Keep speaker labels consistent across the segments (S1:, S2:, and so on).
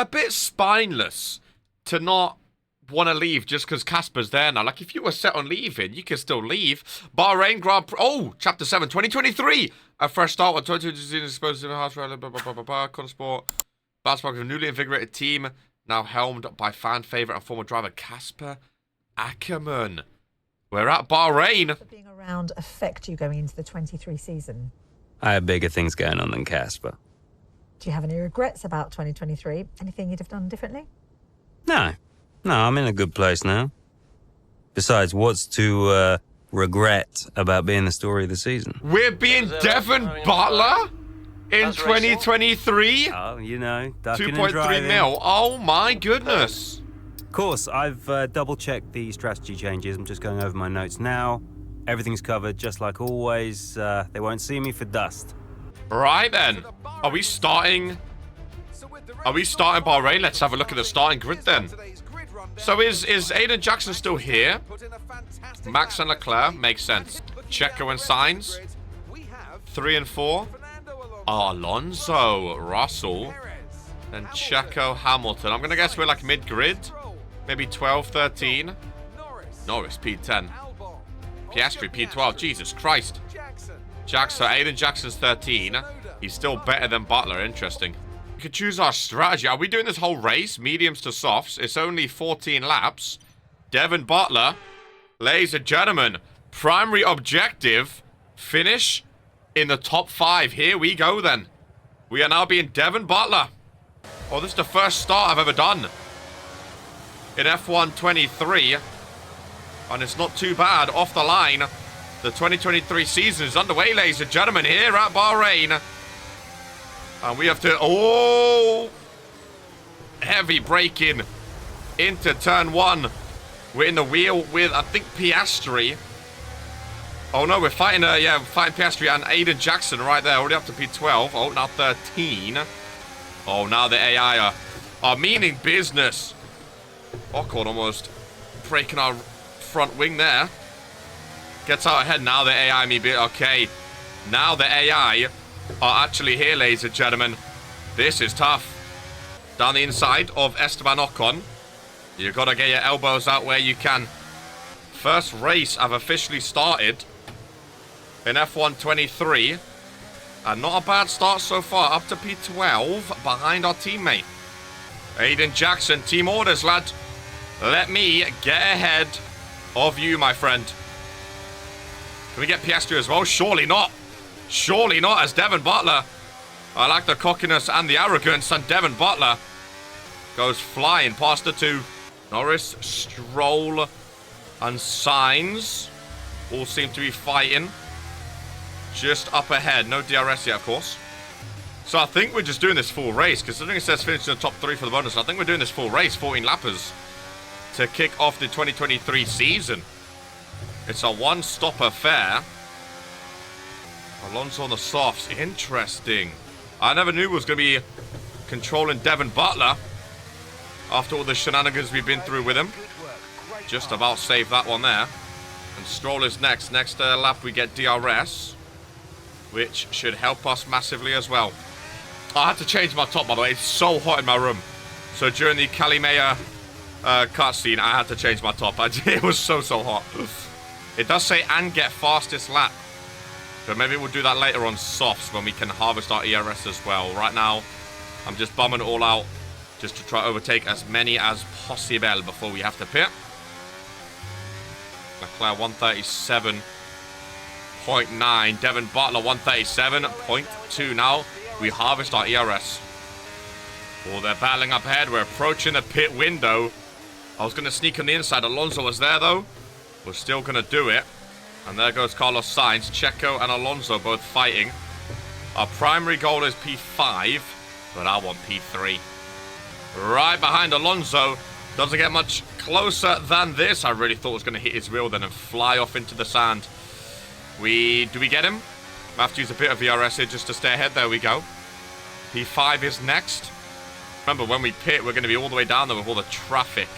S1: a bit spineless to not want to leave just because Casper's there now. Like, if you were set on leaving, you can still leave. Bahrain Grand Prix. Oh, Chapter 7, 2023. A fresh start with 22 exposed in the house. Conor Sport. Bounce back with a newly invigorated team. Now helmed by fan favourite and former driver Casper Ackerman. We're at Bahrain.
S2: Being around affect you going into the 23 season?
S3: I have bigger things going on than Casper.
S2: Do you have any regrets about 2023? Anything you'd have done differently?
S3: No, I'm in a good place now. Besides, what's to regret about being the story of the season?
S1: We're being Devon Butler in 2023?
S3: Oh, you know, ducking and
S1: 2.3
S3: driving.
S1: mil. Oh my goodness.
S3: Of course, I've double-checked the strategy changes. I'm just going over my notes now. Everything's covered, just like always. They won't see me for dust.
S1: Right then. Are we starting Bahrain? Let's have a look at the starting grid then. So is Aiden Jackson still here? Max and Leclerc makes sense. Checo and Sainz. 3 and 4. Alonso, Russell, and Checo, Hamilton. I'm gonna guess we're like mid-grid. Maybe 12, 13. Norris, P10. Piastri, P12. Jesus Christ. Jackson, Aiden Jackson's 13. He's still better than Butler. Interesting. We could choose our strategy. Are we doing this whole race? Mediums to softs. It's only 14 laps. Devon Butler. Ladies and gentlemen, primary objective, finish in the top 5. Here we go then. We are now being Devon Butler. Oh, this is the first start I've ever done in F1 23. And it's not too bad. Off the line. The 2023 season is underway, ladies and gentlemen, here at Bahrain. And we have to... Oh! Heavy braking into turn 1. We're in the wheel with, I think, Piastri. Oh, no, we're fighting, fighting Piastri and Aiden Jackson right there. Already up to P12. Oh, now 13. Oh, now the AI are meaning business. Ocon almost breaking our front wing there. Gets out ahead. Now the AI okay. Now the AI are actually here, ladies and gentlemen. This is tough. Down the inside of Esteban Ocon. You've got to get your elbows out where you can. First race I've officially started in F1 23. And not a bad start so far. Up to P12 behind our teammate. Aiden Jackson, team orders, lad. Let me get ahead of you, my friend. Can we get Piastri as well? Surely not. Surely not as Devon Butler. I like the cockiness and the arrogance, and Devon Butler goes flying past the 2. Norris, Stroll, and Sainz all seem to be fighting. Just up ahead. No DRS yet, of course. So I think we're just doing this full race, considering it says finish in the top 3 for the bonus. I think we're doing this full race, 14 lappers, to kick off the 2023 season. It's a one-stop affair. Alonso on the softs. Interesting. I never knew we was going to be controlling Devon Butler after all the shenanigans we've been through with him. Just about saved that one there. And Stroll is next. Next lap we get DRS, which should help us massively as well. I had to change my top, by the way. It's so hot in my room. So during the Kalimea cutscene, I had to change my top. It was so hot. It does say and get fastest lap. But maybe we'll do that later on softs when we can harvest our ERS as well. Right now, I'm just bumming it all out just to try to overtake as many as possible before we have to pit. Leclerc 137.9. Devon Butler 137.2. Now we harvest our ERS. Oh, they're battling up ahead. We're approaching the pit window. I was going to sneak on the inside. Alonso was there, though. We're still going to do it. And there goes Carlos Sainz. Checo and Alonso both fighting. Our primary goal is P5, but I want P3. Right behind Alonso. Doesn't get much closer than this. I really thought it was going to hit his wheel then and fly off into the sand. Do we get him? I have to use a bit of VRS here just to stay ahead. There we go. P5 is next. Remember, when we pit, we're going to be all the way down there with all the traffic.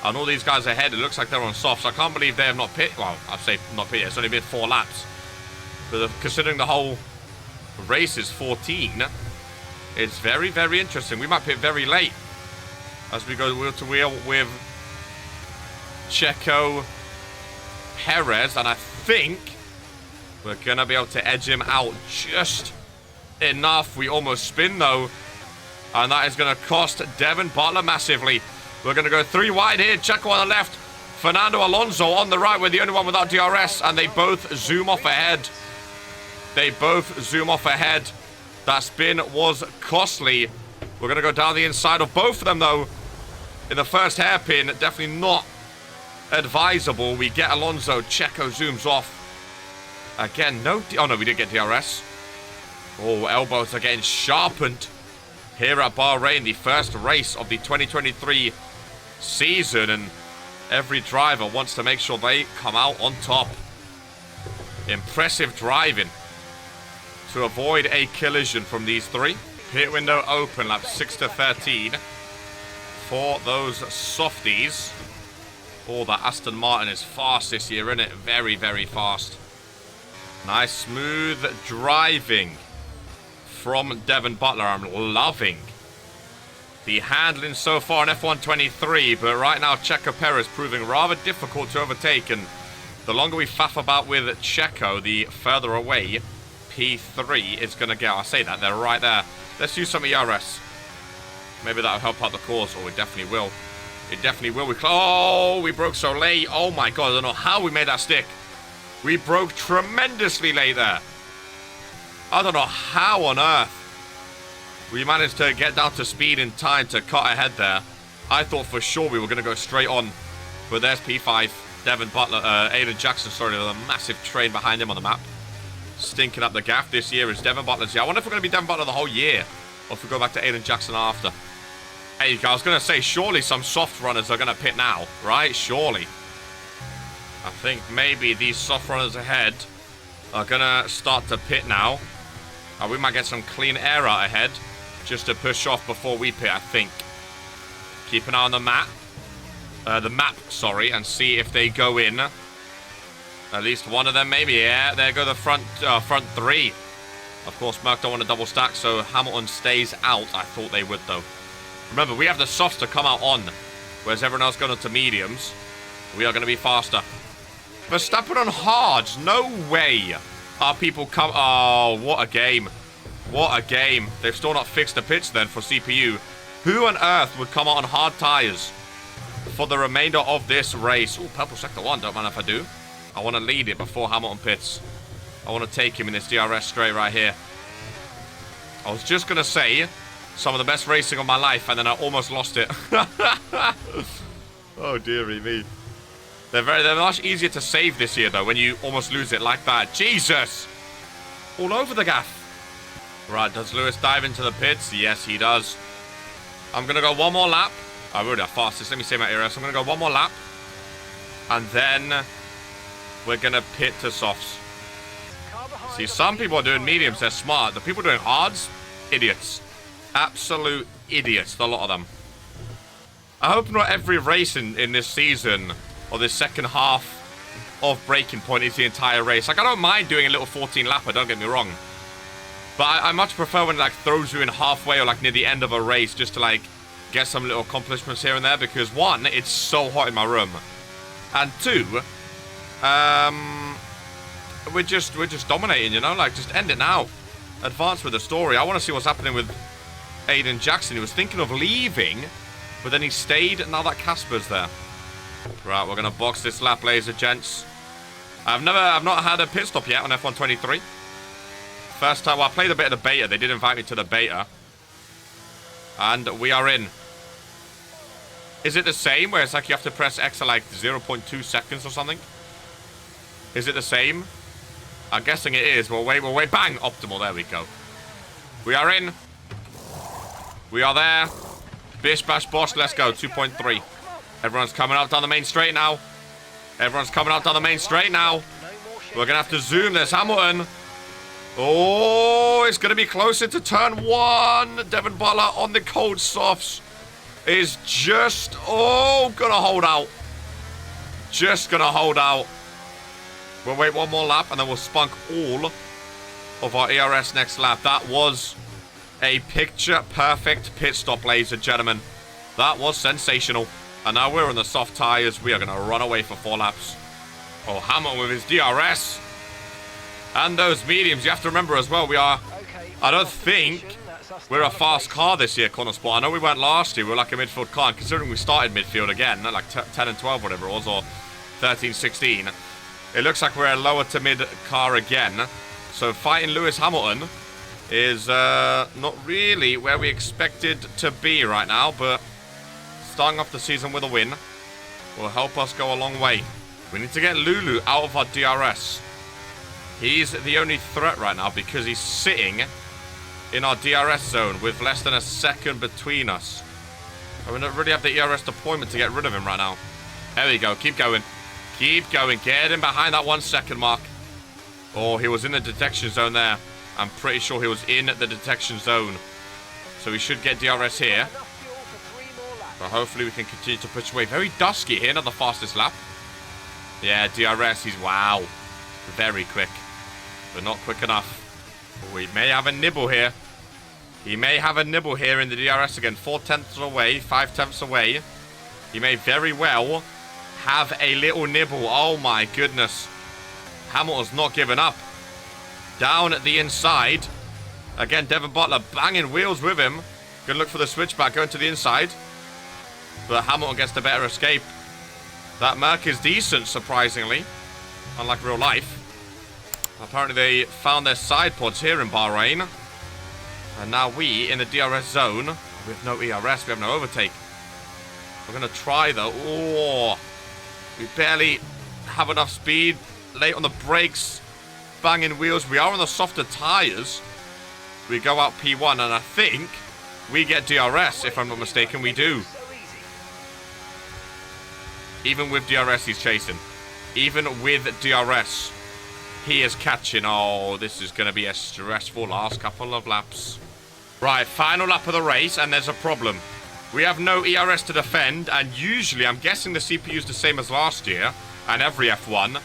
S1: And all these guys ahead, it looks like they're on softs. I can't believe they have not pit. Well, I'd say not pit. It's only been 4 laps. But considering the whole race is 14, it's very, very interesting. We might pit very late. as we go wheel to wheel with Checo Perez. And I think we're going to be able to edge him out just enough. We almost spin, though. And that is going to cost Devon Butler massively. We're going to go 3 wide here. Checo on the left. Fernando Alonso on the right. We're the only one without DRS. And they both zoom off ahead. They both zoom off ahead. That spin was costly. We're going to go down the inside of both of them, though. In the first hairpin, definitely not advisable. We get Alonso. Checo zooms off. Again, no... Oh, no, we did get DRS. Oh, elbows are getting sharpened here at Bahrain. The first race of the 2023 season. And every driver wants to make sure they come out on top. Impressive driving to avoid a collision from these three. Pit window open, lap 6 to 13 for those softies. Oh, that Aston Martin is fast this year, isn't it? Very, very fast. Nice, smooth driving from Devon Butler. I'm loving the handling so far in F1 23, but right now Checo Perez proving rather difficult to overtake, and the longer we faff about with Checo, the further away P3 is going to get. I say that, they're right there. Let's use some ERS. Maybe that'll help out the cause. Oh, it definitely will. It definitely will. Oh, we broke so late. Oh my god, I don't know how we made that stick. We broke tremendously late there. I don't know how on earth we managed to get down to speed in time to cut ahead there. I thought for sure we were going to go straight on. But there's P5. Devon Butler, Aiden Jackson, sorry, with a massive train behind him on the map. Stinking up the gaff this year is Devon Butler's. I wonder if we're going to be Devon Butler the whole year, or if we go back to Aiden Jackson after. Hey, I was going to say, surely some soft runners are going to pit now, right? Surely. I think maybe these soft runners ahead are going to start to pit now. We might get some clean air out ahead, just to push off before we pit, I think. Keep an eye on the map. And see if they go in. At least one of them, maybe. Yeah, there go the front three. Of course, Merck don't want a double stack, so Hamilton stays out. I thought they would, though. Remember, we have the softs to come out on, whereas everyone else going into mediums. We are going to be faster. Verstappen on hards. No way. Our people come... Oh, what a game. What a game. They've still not fixed the pitch then for CPU. Who on earth would come out on hard tires for the remainder of this race? Oh, purple sector 1. Don't mind if I do. I want to lead it before Hamilton pits. I want to take him in this DRS straight right here. I was just going to say some of the best racing of my life, and then I almost lost it. Oh, dearie me. They're much easier to save this year, though, when you almost lose it like that. Jesus! All over the gaff. Right, does Lewis dive into the pits? Yes, he does. I'm going to go one more lap. I rode our fastest. Let me say my ERS. I'm going to go one more lap. And then we're going to pit to softs. See, some people are doing mediums. They're smart. The people doing hards, idiots. Absolute idiots, a lot of them. I hope not every race in this season or this second half of Breaking Point is the entire race. Like, I don't mind doing a little 14-lapper, don't get me wrong. But I much prefer when it, like, throws you in halfway or, like, near the end of a race just to, like, get some little accomplishments here and there. Because, one, it's so hot in my room. And two, we're just dominating, you know? Like, just end it now. Advance with the story. I want to see what's happening with Aiden Jackson. He was thinking of leaving, but then he stayed. Now that Casper's there. Right, we're going to box this lap, ladies and gents. I've not had a pit stop yet on F1 23. First time, well, I played a bit of the beta. They did invite me to the beta. And we are in. Is it the same, where it's like you have to press X at like 0.2 seconds or something? Is it the same? I'm guessing it is. We'll wait. Bang! Optimal. There we go. We are in. We are there. Bish, bash, bosh. Let's go. 2.3. Everyone's coming out down the main straight now. Everyone's coming out down the main straight now. We're going to have to zoom. There's Hamilton. Oh, it's going to be closer to turn 1. Devon Butler on the cold softs is just, gonna hold out. Just gonna hold out. We'll wait one more lap and then we'll spunk all of our ERS next lap. That was a picture perfect pit stop, ladies and gentlemen. That was sensational. And now we're on the soft tyres. We are going to run away for 4 laps. Oh, Hamilton with his DRS. And those mediums. You have to remember as well, I don't think we're a fast car this year, Connor Sport. I know we weren't last year. We were like a midfield car. And considering we started midfield again, like 10 and 12, whatever it was, or 13, 16. It looks like we're a lower to mid car again. So fighting Lewis Hamilton is not really where we expected to be right now. But starting off the season with a win will help us go a long way. We need to get Lulu out of our DRS. He's the only threat right now because he's sitting in our DRS zone with less than a second between us. And we don't really have the ERS deployment to get rid of him right now. There we go. Keep going. Keep going. Get him behind that 1 second mark. Oh, he was in the detection zone there. I'm pretty sure he was in the detection zone. So we should get DRS here. But hopefully we can continue to push away. Very dusky here. Not the fastest lap. Yeah, DRS. He's wow. Very quick. But not quick enough. We may have a nibble here. He may have a nibble here in the DRS again. 4/10 away. 5/10 away. He may very well have a little nibble. Oh my goodness. Hamilton's not giving up. Down at the inside. Again, Devon Butler banging wheels with him. Gonna look for the switchback going to the inside. But Hamilton gets the better escape. That Merc is decent, surprisingly. Unlike real life. Apparently they found their side pods here in Bahrain. And now we, in the DRS zone, we have no ERS, we have no overtake. We're going to try though. Oh, we barely have enough speed. Late on the brakes. Banging wheels. We are on the softer tyres. We go out P1 and I think we get DRS, if I'm not mistaken. We do. Even with DRS he's chasing. Even with DRS. He is catching. Oh, this is going to be a stressful last couple of laps. Right, final lap of the race, and there's a problem. We have no ERS to defend, and usually, I'm guessing the CPU is the same as last year, and every F1,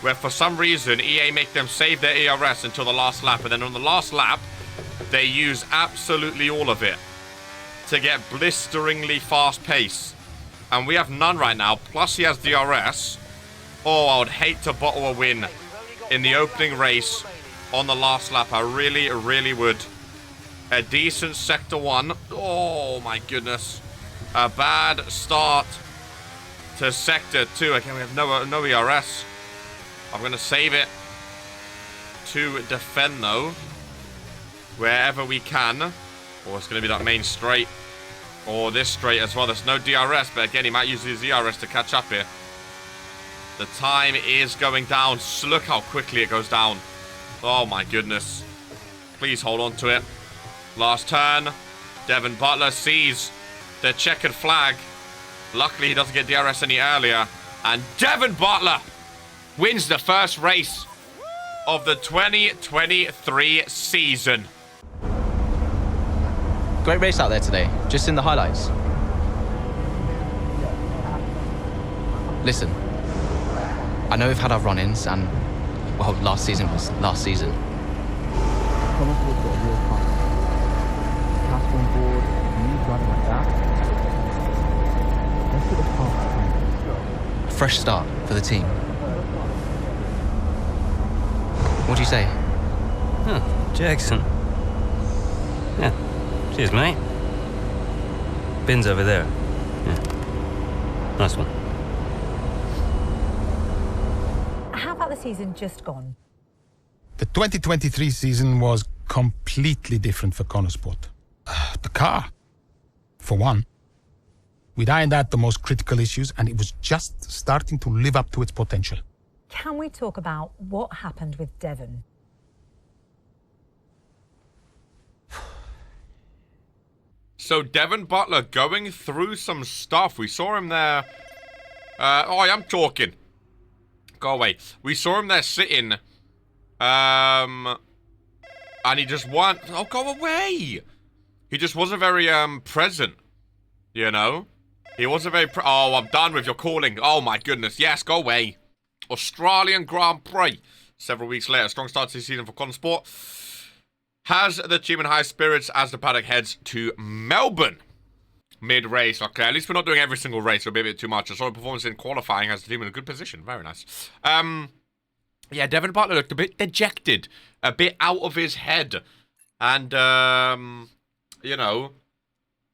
S1: where for some reason, EA make them save their ERS until the last lap, and then on the last lap, they use absolutely all of it to get blisteringly fast pace. And we have none right now, plus he has DRS. Oh, I would hate to bottle a win in the opening race on the last lap. I really, really would. A decent Sector 1. Oh, my goodness. A bad start to Sector 2. Again, we have no ERS. I'm going to save it to defend, though, wherever we can. Or it's going to be that main straight. Or this straight as well. There's no DRS, but again, he might use his ERS to catch up here. The time is going down. Look how quickly it goes down. Oh my goodness. Please hold on to it. Last turn. Devon Butler sees the checkered flag. Luckily, he doesn't get DRS any earlier. And Devon Butler wins the first race of the 2023 season.
S4: Great race out there today. Just in the highlights. Listen. I know we've had our run-ins and, well, last season was last season. A fresh start for the team. What do you say?
S3: Huh, Jackson. Yeah. Cheers, mate. Bin's over there. Yeah. Nice one.
S2: How about the season just gone?
S5: The 2023 season was completely different for Connorsport. The car, for one. We'd ironed out the most critical issues, and it was just starting to live up to its potential.
S2: Can we talk about what happened with Devon?
S1: So Devon Butler going through some stuff. We saw him there. Oh, I am talking. Go away. We saw him there sitting. And he just weren't... Oh, go away! He just wasn't very, present. You know? He wasn't very... Oh, I'm done with your calling. Oh, my goodness. Yes, go away. Australian Grand Prix. Several weeks later. Strong start to the season for Connorsport. Has the team in high spirits as the paddock heads to Melbourne. mid-race. Okay, at least we're not doing every single race. It'll be a bit too much. I saw a performance in qualifying has the team in a good position. Very nice. Yeah, Devon Butler looked a bit dejected. A bit out of his head. And, you know,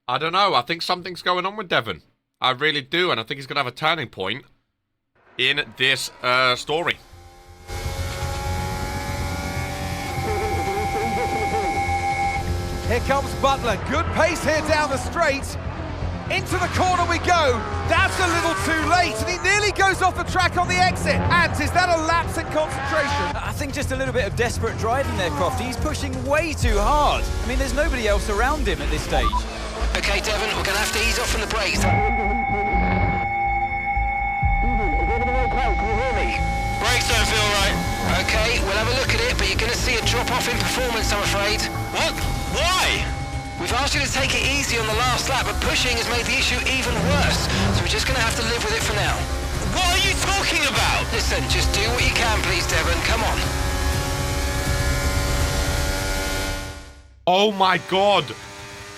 S1: I don't know. I think something's going on with Devon. I really do. And I think he's going to have a turning point in this story.
S6: Here comes Butler. Good pace here down the straight. Into the corner we go. That's a little too late, and he nearly goes off the track on the exit. Ant, is that a lapse in concentration?
S7: I think just a little bit of desperate driving there, Crofty. He's pushing way too hard. I mean, there's nobody else around him at this stage.
S8: Okay, Devon, we're going to have to ease off from the brakes. Brakes don't feel right. Okay, we'll have a look at it, but you're going to see a drop-off in performance, I'm afraid.
S9: What? Why?
S8: We've asked you to take it easy on the last lap, but pushing has made the issue even worse, so we're just going to have to live with it for now.
S9: What are you talking about?
S8: Listen, just do what you can, please, Devon. Come on.
S1: Oh my god.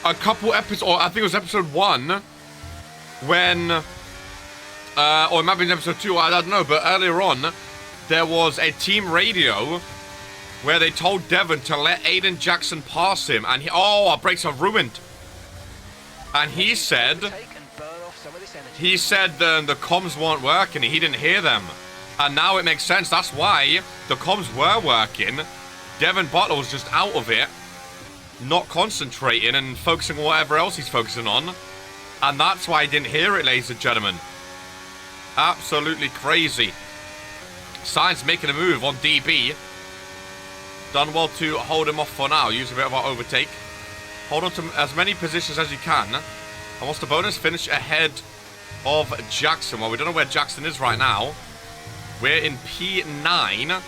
S1: A couple episodes, or I think it was episode 1, when, or it might be in episode 2, I don't know, but earlier on, there was a team radio where they told Devon to let Aiden Jackson pass him, and our brakes are ruined. And he said the comms weren't working, he didn't hear them. And now it makes sense, that's why the comms were working. Devon Butler was just out of it, not concentrating and focusing on whatever else he's focusing on. And that's why I didn't hear it, ladies and gentlemen. Absolutely crazy. Sainz making a move on DB. Done well to hold him off for now. Use a bit of our overtake. Hold on to as many positions as you can. And what's the bonus? Finish ahead of Jackson. Well, we don't know where Jackson is right now. We're in P9.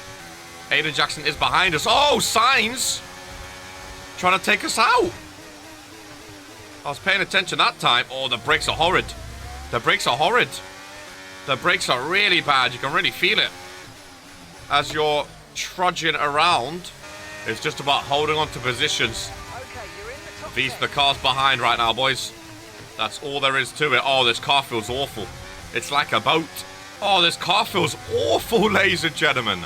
S1: Aiden Jackson is behind us. Oh, Sainz! Trying to take us out. I was paying attention that time. Oh, the brakes are horrid. The brakes are horrid. The brakes are really bad. You can really feel it. As you're trudging around, it's just about holding on to positions. These are the cars behind right now, boys. That's all there is to it. Oh, this car feels awful. It's like a boat. Oh, this car feels awful, ladies and gentlemen.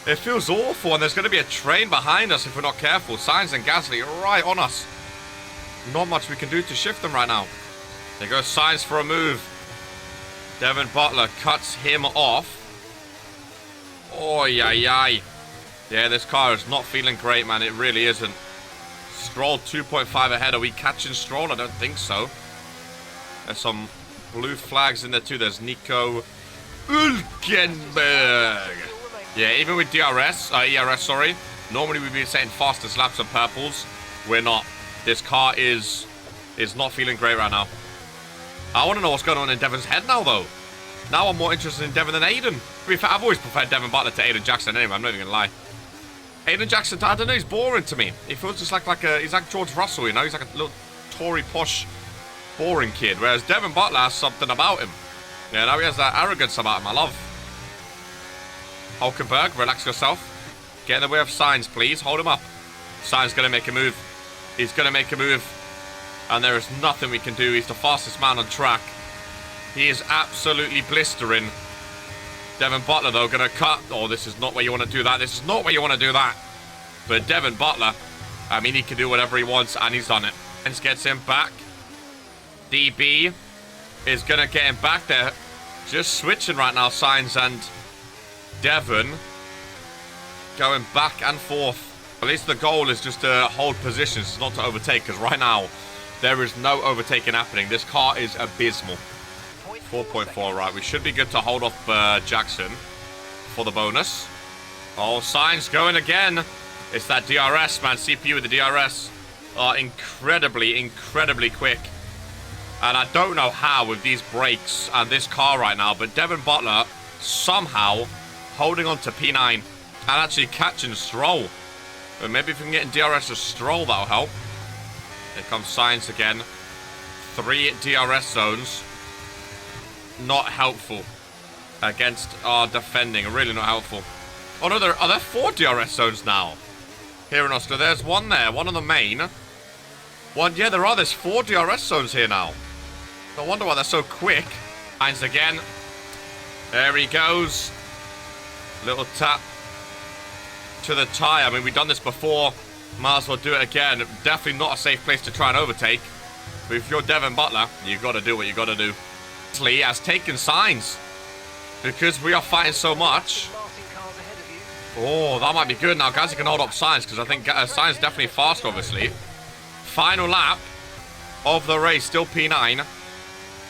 S1: It feels awful, and there's going to be a train behind us if we're not careful. Sainz and Gasly right on us. Not much we can do to shift them right now. There goes Sainz for a move. Devon Butler cuts him off. Oh, yeah. Yeah, this car is not feeling great, man. It really isn't. Stroll 2.5 ahead. Are we catching Stroll? I don't think so. There's some blue flags in there too. There's Nico Hülkenberg. Yeah, even with ERS, sorry. Normally we'd be setting fastest laps of purples. We're not. This car is not feeling great right now. I want to know what's going on in Devon's head now, though. Now I'm more interested in Devon than Aiden. To be fair, I've always preferred Devon Butler to Aiden Jackson anyway, I'm not even going to lie. Aiden Jackson, I don't know, he's boring to me. He feels just he's like George Russell, you know? He's like a little Tory posh, boring kid. Whereas Devon Butler has something about him. Yeah, now he has that arrogance about him, I love. Hülkenberg, relax yourself. Get in the way of Sainz, please. Hold him up. Sainz going to make a move. He's going to make a move. And there is nothing we can do. He's the fastest man on track. He is absolutely blistering. Devon Butler, though, going to cut. Oh, this is not where you want to do that. This is not where you want to do that. But Devon Butler, I mean, he can do whatever he wants, and he's done it. And gets him back. DB is going to get him back there. Just switching right now, Sainz and Devon. Going back and forth. At least the goal is just to hold positions, not to overtake, because right now, there is no overtaking happening. This car is abysmal. 4.4, right. We should be good to hold off Jackson for the bonus. Oh, Sainz going again. It's that DRS, man. CPU with the DRS are incredibly quick. And I don't know how with these brakes and this car right now, but Devon Butler somehow holding on to P9 and actually catching Stroll. But maybe if we can get in DRS to Stroll, that'll help. Here comes Sainz again. 3 DRS zones. Not helpful against our defending. Really not helpful. Oh no, are there 4 DRS zones now? Here in Austria. There's one there. One on the main. Yeah, there's 4 DRS zones here now. No wonder why they're so quick. Hines again. There he goes. Little tap to the tyre. I mean, we've done this before. Might as well do it again. Definitely not a safe place to try and overtake. But if you're Devon Butler, you got to do what you got to do. Gasly has taken signs. Because we are fighting so much. Oh, that might be good. Now, Gasly can hold up Sainz, because I think Sainz definitely faster, obviously. Final lap of the race. Still P9.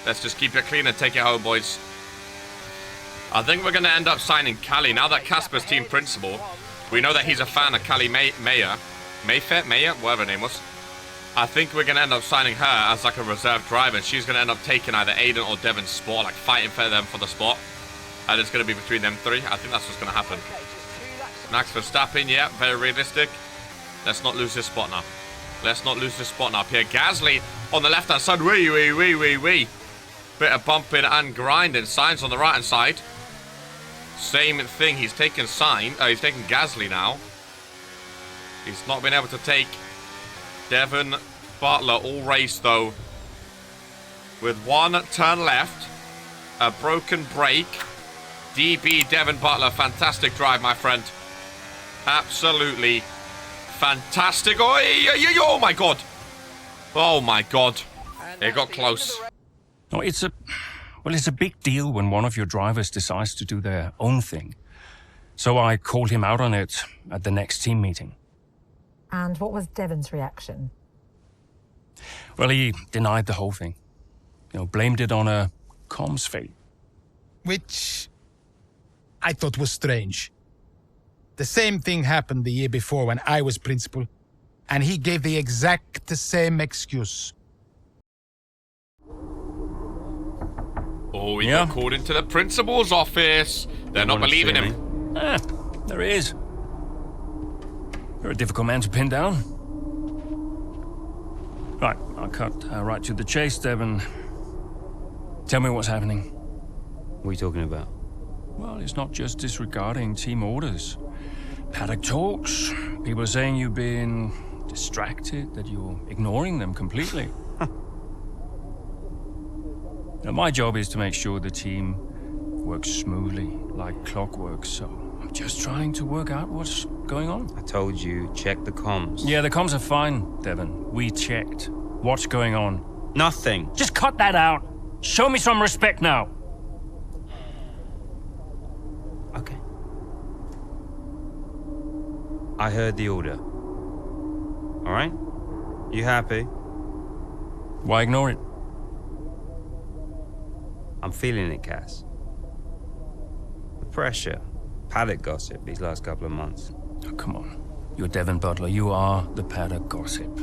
S1: Let's just keep it clean and take it home, boys. I think we're going to end up signing Callie. Now that Casper's team principal, we know that he's a fan of Callie Mayer, whatever her name was. I think we're going to end up signing her as like a reserve driver. And she's going to end up taking either Aiden or Devon's spot, like fighting for them for the spot. And it's going to be between them 3. I think that's what's going to happen. Max Verstappen, yeah, very realistic. Let's not lose this spot now. Let's not lose this spot now. Pierre Gasly on the left-hand side. Wee. Bit of bumping and grinding. Sainz on the right-hand side. Same thing. He's taking he's taking Gasly now. He's not been able to take Devon Butler all race, though. With 1 turn left. A broken brake. DB Devon Butler. Fantastic drive, my friend. Absolutely fantastic. Oh my god. Oh my god. It got close.
S10: No, it's a big deal when one of your drivers decides to do their own thing. So I called him out on it at the next team meeting.
S2: And what was Devon's reaction?
S10: Well, he denied the whole thing. Blamed it on a comms fail.
S5: Which I thought was strange. The same thing happened the year before when I was principal, and he gave the exact same excuse.
S1: Oh, he got called into the principal's office. They're not believing him.
S10: There he is. You're a difficult man to pin down. Right, I'll cut right to the chase, Devon. Tell me what's happening.
S3: What are you talking about?
S10: Well, it's not just disregarding team orders. Paddock talks. People are saying you've been distracted, that you're ignoring them completely. Now, my job is to make sure the team works smoothly, like clockwork, so I'm just trying to work out what's going on.
S3: I told you, check the comms.
S10: Yeah, the comms are fine, Devon. We checked. What's going on?
S3: Nothing.
S10: Just cut that out. Show me some respect now.
S3: Okay. I heard the order. All right? You happy?
S10: Why ignore it?
S3: I'm feeling it, Cass. The pressure. Paddock gossip these last couple of months.
S10: Oh, come on. You're Devon Butler. You are the paddock gossip.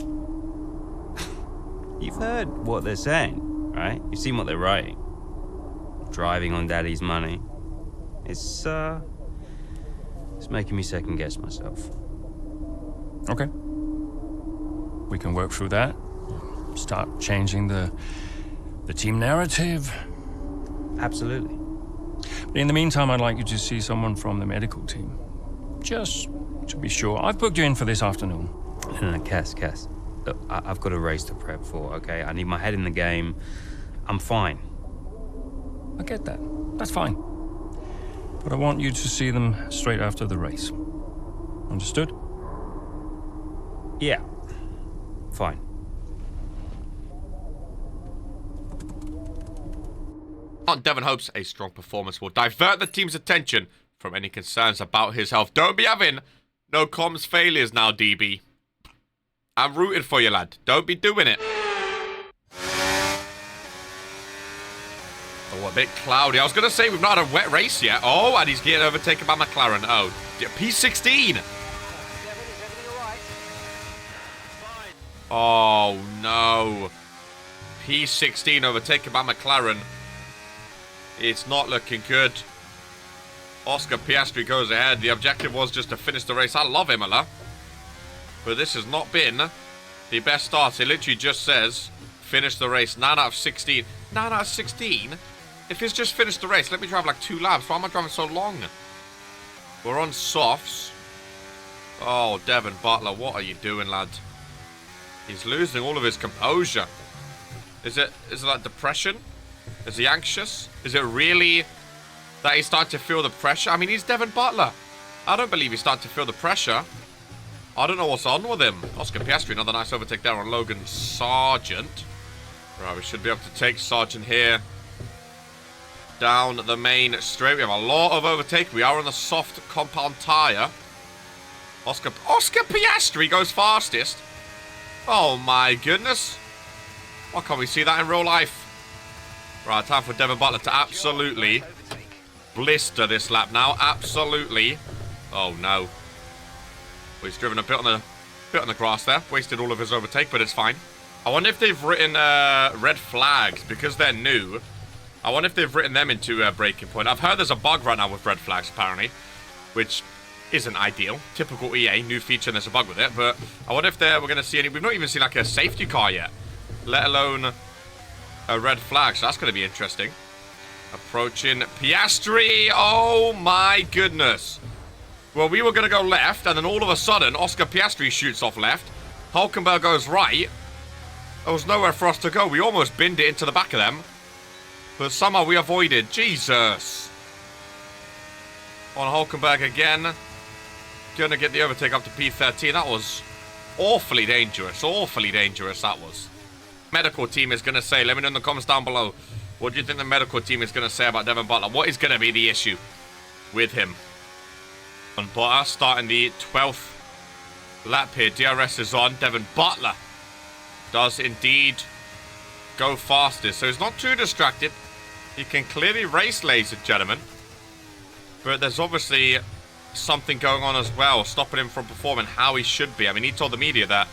S3: You've heard what they're saying, right? You've seen what they're writing. Driving on Daddy's money. It's making me second guess myself.
S10: Okay. We can work through that. Start changing the team narrative.
S3: Absolutely.
S10: But in the meantime, I'd like you to see someone from the medical team. Just to be sure. I've booked you in for this afternoon.
S3: No, Cass. Look, I've got a race to prep for, okay? I need my head in the game. I'm fine.
S10: I get that. That's fine. But I want you to see them straight after the race. Understood?
S3: Yeah. Fine.
S1: Devon hopes a strong performance will divert the team's attention from any concerns about his health. Don't be having no comms failures now, DB. I'm rooting for you, lad. Don't be doing it. Oh, a bit cloudy. I was going to say we've not had a wet race yet. Oh, and he's getting overtaken by McLaren. Oh, P16. Oh, no. P16 overtaken by McLaren. It's not looking good. Oscar Piastri goes ahead. The objective was just to finish the race. I love Imola. But this has not been the best start. It literally just says, finish the race. 9 out of 16. 9 out of 16? If it's just finished the race, let me drive like 2 laps. Why am I driving so long? We're on softs. Oh, Devon Butler, what are you doing, lad? He's losing all of his composure. Is it like depression? Is he anxious? Is it really that he's starting to feel the pressure? I mean, he's Devon Butler. I don't believe he's starting to feel the pressure. I don't know what's on with him. Oscar Piastri, another nice overtake there on Logan Sargent. Right, we should be able to take Sargent here down the main straight. We have a lot of overtake. We are on the soft compound tyre. Oscar Piastri goes fastest. Oh my goodness. Why can't we see that in real life? Right, time for Devon Butler to absolutely blister this lap now. Absolutely. Oh no. Well, he's driven a bit on the grass there. Wasted all of his overtake, but it's fine. I wonder if they've written red flags because they're new. I wonder if they've written them into breaking point. I've heard there's a bug right now with red flags apparently, which isn't ideal. Typical EA, new feature and there's a bug with it. But I wonder if we're going to see any. We've not even seen like a safety car yet, let alone a red flag. So that's going to be interesting. Approaching Piastri. Oh my goodness. Well, we were going to go left, and then all of a sudden, Oscar Piastri shoots off left. Hulkenberg goes right. There was nowhere for us to go. We almost binned it into the back of them. But somehow we avoided. Jesus. On Hulkenberg again. Gonna get the overtake up to P13. That was awfully dangerous. Awfully dangerous, that was. Medical team is going to say, let me know in the comments down below. What do you think the medical team is going to say about Devon Butler? What is going to be the issue with him? On Butler, starting the 12th lap here. DRS is on. Devon Butler does indeed go fastest. So he's not too distracted. He can clearly race, ladies and gentlemen. But there's obviously something going on as well, stopping him from performing how he should be. I mean, he told the media that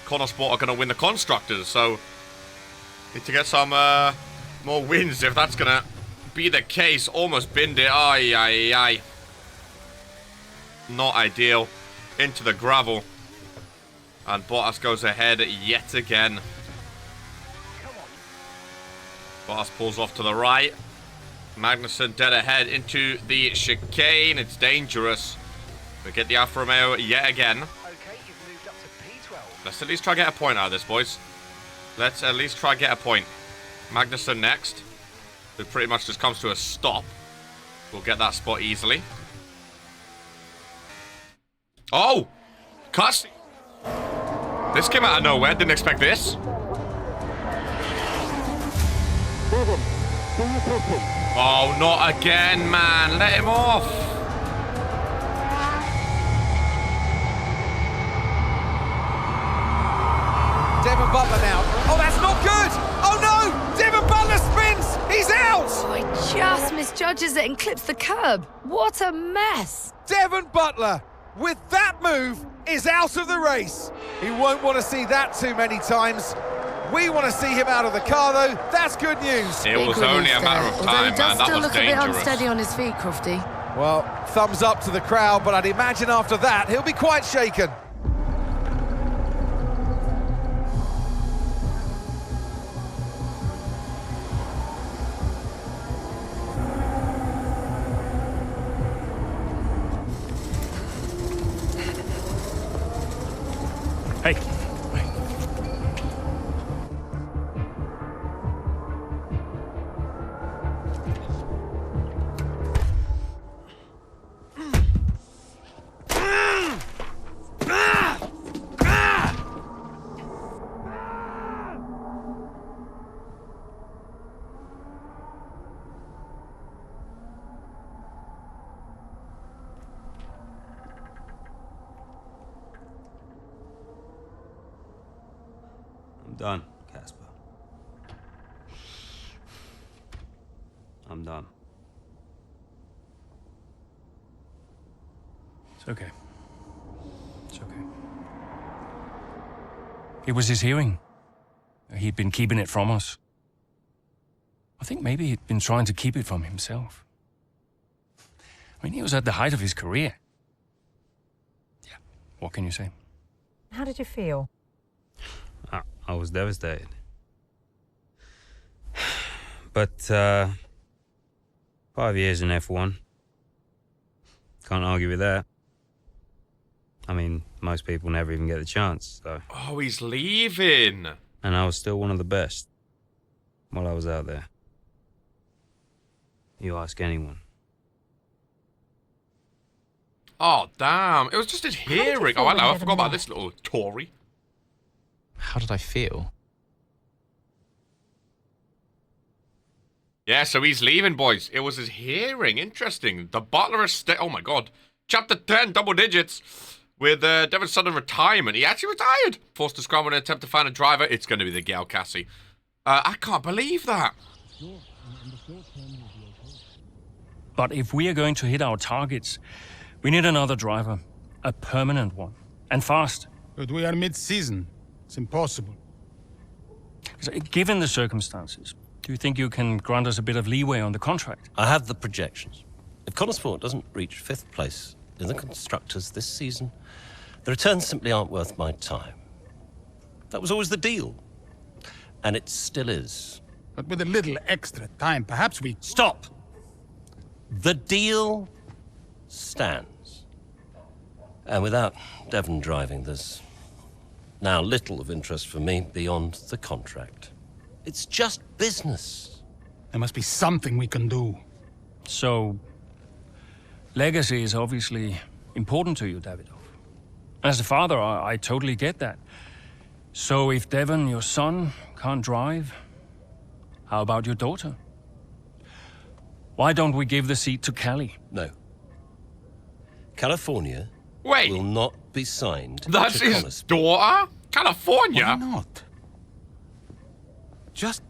S1: Connosport are going to win the Constructors. So need to get some more wins if that's going to be the case. Almost binned it. Ay, ay, ay. Not ideal. Into the gravel. And Bottas goes ahead yet again. Bottas pulls off to the right. Magnussen dead ahead into the chicane. It's dangerous. We get the Alfa Romeo yet again. Let's at least try to get a point out of this, boys. Let's at least try to get a point. Magnussen next. It pretty much just comes to a stop. We'll get that spot easily. Oh! Cuss! This came out of nowhere. Didn't expect this. Oh, not again, man. Let him off.
S6: Devon Butler now. Oh, that's not good. Oh, no. Devon Butler spins. He's out.
S11: Oh, he just misjudges it and clips the curb. What a mess.
S6: Devon Butler, with that move, is out of the race. He won't want to see that too many times. We want to see him out of the car, though. That's good news.
S1: It was only a matter of time, man. That was dangerous.
S11: Although he does still look a bit unsteady on his feet, Crofty.
S6: Well, thumbs up to the crowd, but I'd imagine after that, he'll be quite shaken.
S10: Hey.
S3: I'm done, Casper. I'm done.
S10: It's okay. It's okay. It was his hearing. He'd been keeping it from us. I think maybe he'd been trying to keep it from himself. I mean, he was at the height of his career. Yeah, what can you say?
S2: How did you feel?
S3: I was devastated. But 5 years in F1. Can't argue with that. I mean, most people never even get the chance, so.
S1: Oh, he's leaving.
S3: And I was still one of the best while I was out there. You ask anyone.
S1: Oh, damn. It was just his hearing. Oh, hello. I forgot about this little Tory.
S4: How did I feel?
S1: Yeah, so he's leaving, boys. It was his hearing. Interesting. The Butler estate. Oh, my God. Chapter 10, double digits. With Devon's sudden retirement. He actually retired. Forced to scramble in an attempt to find a driver. It's going to be the Gail Cassie. I can't believe that.
S10: But if we are going to hit our targets, we need another driver. A permanent one. And fast.
S5: But we are mid-season. It's impossible.
S10: Given the circumstances, do you think you can grant us a bit of leeway on the contract?
S12: I have the projections. If Connorsport doesn't reach 5th place in the Constructors this season, the returns simply aren't worth my time. That was always the deal. And it still is.
S5: But with a little extra time, perhaps we...
S12: Stop! The deal stands. And without Devon driving, there's now little of interest for me beyond the contract. It's just business.
S5: There must be something we can do.
S10: So, legacy is obviously important to you, Davidoff. As a father, I totally get that. So if Devon, your son, can't drive, how about your daughter? Why don't we give the seat to Callie?
S12: No. California will not be signed to
S1: That's his
S12: Connorsport.
S1: daughter? California?
S5: Why not? Just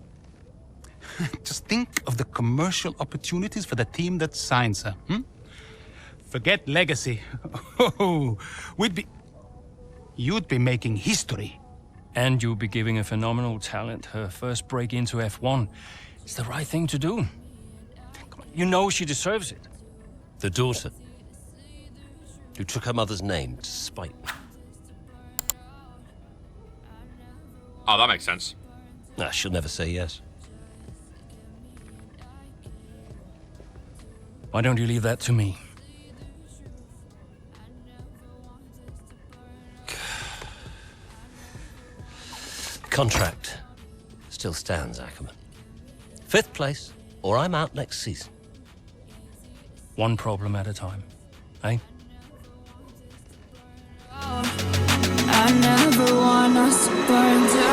S5: think of the commercial opportunities for the team that signs her. Forget legacy. You'd be making history.
S10: And you'll be giving a phenomenal talent her first break into F1. It's the right thing to do. Come on, you know she deserves it.
S12: The daughter who took her mother's name to spite me.
S1: Oh, that makes sense.
S12: Nah, she'll never say yes.
S10: Why don't you leave that to me?
S12: Contract still stands, Ackerman. 5th place, or I'm out next season.
S10: One problem at a time, eh?
S13: I never want us to burn to